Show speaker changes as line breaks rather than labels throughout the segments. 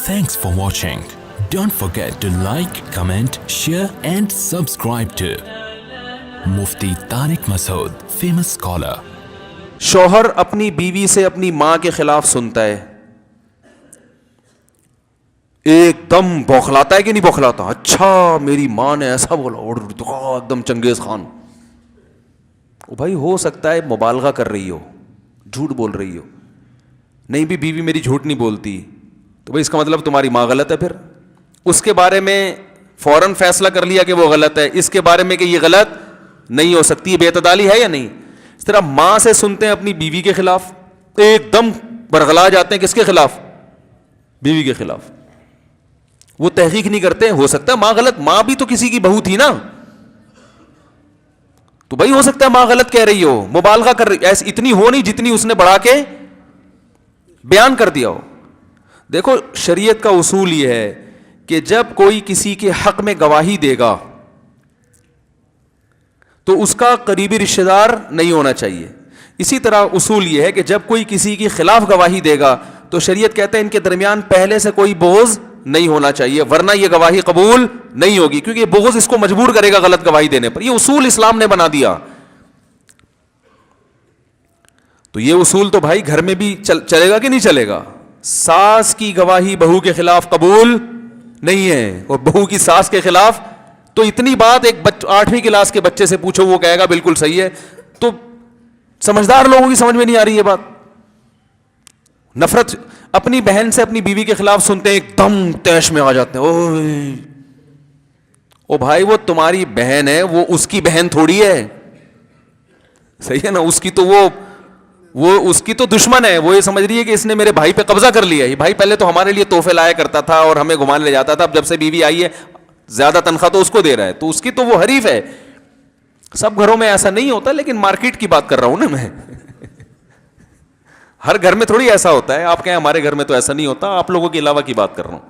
Thanks for watching. Don't forget to like, comment, share and subscribe to Mufti Tariq Masood, famous scholar.
شوہر اپنی بیوی سے اپنی ماں کے خلاف سنتا ہے, ایک دم بوکھلاتا ہے کہ نہیں بوکھلاتا؟ اچھا میری ماں نے ایسا بولا, اور ایک دم چنگیز خان. بھائی ہو سکتا ہے مبالغہ کر رہی ہو, جھوٹ بول رہی ہو. نہیں بھی بیوی میری جھوٹ نہیں بولتی, تو بھائی اس کا مطلب تمہاری ماں غلط ہے. پھر اس کے بارے میں فوراً فیصلہ کر لیا کہ وہ غلط ہے, اس کے بارے میں کہ یہ غلط نہیں ہو سکتی, بے اعتدالی ہے یا نہیں؟ اس طرح ماں سے سنتے ہیں اپنی بیوی کے خلاف, ایک دم برغلا جاتے ہیں. کس کے خلاف؟ بیوی کے خلاف. وہ تحقیق نہیں کرتے, ہو سکتا ہے ماں غلط, ماں بھی تو کسی کی بہو تھی نا, تو بھائی ہو سکتا ہے ماں غلط کہہ رہی ہو, مبالغہ کر رہی, ایسی اتنی ہو نہیں جتنی اس نے بڑھا کے بیان کر دیا ہو. دیکھو شریعت کا اصول یہ ہے کہ جب کوئی کسی کے حق میں گواہی دے گا تو اس کا قریبی رشتہ دار نہیں ہونا چاہیے. اسی طرح اصول یہ ہے کہ جب کوئی کسی کے خلاف گواہی دے گا تو شریعت کہتا ہے ان کے درمیان پہلے سے کوئی بغض نہیں ہونا چاہیے, ورنہ یہ گواہی قبول نہیں ہوگی, کیونکہ یہ بغض اس کو مجبور کرے گا غلط گواہی دینے پر. یہ اصول اسلام نے بنا دیا. تو یہ اصول تو بھائی گھر میں بھی چلے گا کہ نہیں چلے گا؟ ساس کی گواہی بہو کے خلاف قبول نہیں ہے, اور بہو کی ساس کے خلاف تو اتنی بات ایک 8ویں کلاس کے بچے سے پوچھو وہ کہے گا بالکل صحیح ہے. تو سمجھدار لوگوں کی سمجھ میں نہیں آ رہی یہ بات. نفرت اپنی بہن سے اپنی بیوی کے خلاف سنتے ہیں, ایک دم تیش میں آ جاتے ہیں. او بھائی وہ تمہاری بہن ہے, وہ اس کی بہن تھوڑی ہے, صحیح ہے نا؟ اس کی تو وہ اس کی تو دشمن ہے. وہ یہ سمجھ رہی ہے کہ اس نے میرے بھائی پہ قبضہ کر لیا. یہ بھائی پہلے تو ہمارے لیے تحفے لایا کرتا تھا اور ہمیں گھمانے لے جاتا تھا, اب جب سے بیوی آئی ہے زیادہ تنخواہ تو اس کو دے رہا ہے, تو اس کی تو وہ حریف ہے. سب گھروں میں ایسا نہیں ہوتا, لیکن مارکیٹ کی بات کر رہا ہوں نا میں. ہر گھر میں تھوڑی ایسا ہوتا ہے. آپ کہیں ہمارے گھر میں تو ایسا نہیں ہوتا, آپ لوگوں کے علاوہ کی بات کر رہا ہوں.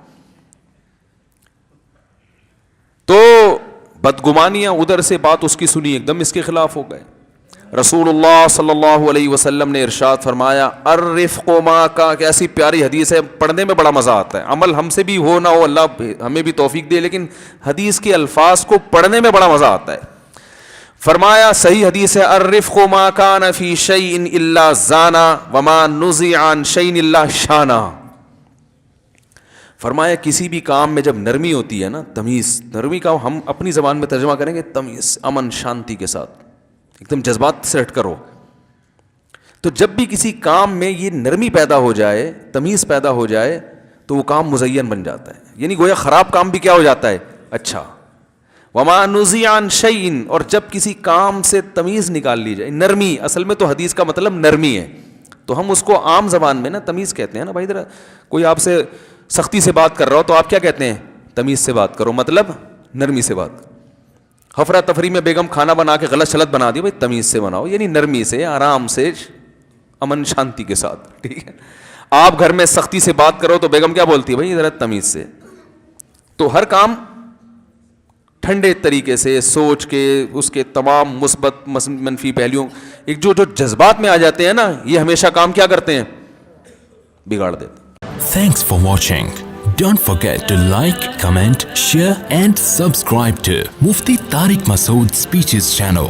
تو بدگمانیاں ادھر سے بات اس کی سنی, ایک دم اس کے خلاف ہو گئے. رسول اللہ صلی اللہ علیہ وسلم نے ارشاد فرمایا الرفق ما کا, کیسی پیاری حدیث ہے, پڑھنے میں بڑا مزہ آتا ہے. عمل ہم سے بھی ہو نہ ہو, اللہ ہمیں بھی توفیق دے, لیکن حدیث کے الفاظ کو پڑھنے میں بڑا مزہ آتا ہے. فرمایا صحیح حدیث ہے, الرفق ما کان فی شیء الا زانا وما نزع عن شیء الا شانا. فرمایا کسی بھی کام میں جب نرمی ہوتی ہے نا, تمیز, نرمی کا ہم اپنی زبان میں ترجمہ کریں گے تمیز, امن شانتی کے ساتھ, ایک دم جذبات سے ہٹ کرو. تو جب بھی کسی کام میں یہ نرمی پیدا ہو جائے, تمیز پیدا ہو جائے, تو وہ کام مزین بن جاتا ہے. یعنی گویا خراب کام بھی کیا ہو جاتا ہے, اچھا. وما نزع عن شیء, اور جب کسی کام سے تمیز نکال لی جائے, نرمی, اصل میں تو حدیث کا مطلب نرمی ہے, تو ہم اس کو عام زبان میں نا تمیز کہتے ہیں نا. بھائی ذرا کوئی آپ سے سختی سے بات کر رہا ہو تو آپ کیا کہتے ہیں؟ تمیز سے بات کرو, مطلب نرمی سے بات. ہفرا تفری میں بیگم کھانا بنا کے غلط شلط بنا دی, بھائی تمیز سے بناؤ, یعنی نرمی سے, آرام سے, امن شانتی کے ساتھ, ٹھیک ہے. آپ گھر میں سختی سے بات کرو تو بیگم کیا بولتی ہے؟ بھائی ذرا تمیز سے. تو ہر کام ٹھنڈے طریقے سے سوچ کے, اس کے تمام مثبت منفی پہلوؤں, ایک جو جذبات میں آ جاتے ہیں نا, یہ ہمیشہ کام کیا کرتے ہیں؟ بگاڑ دیتے.
Thanks for watching. Don't forget to like, comment, share and subscribe to Mufti Tariq Masood Speeches channel.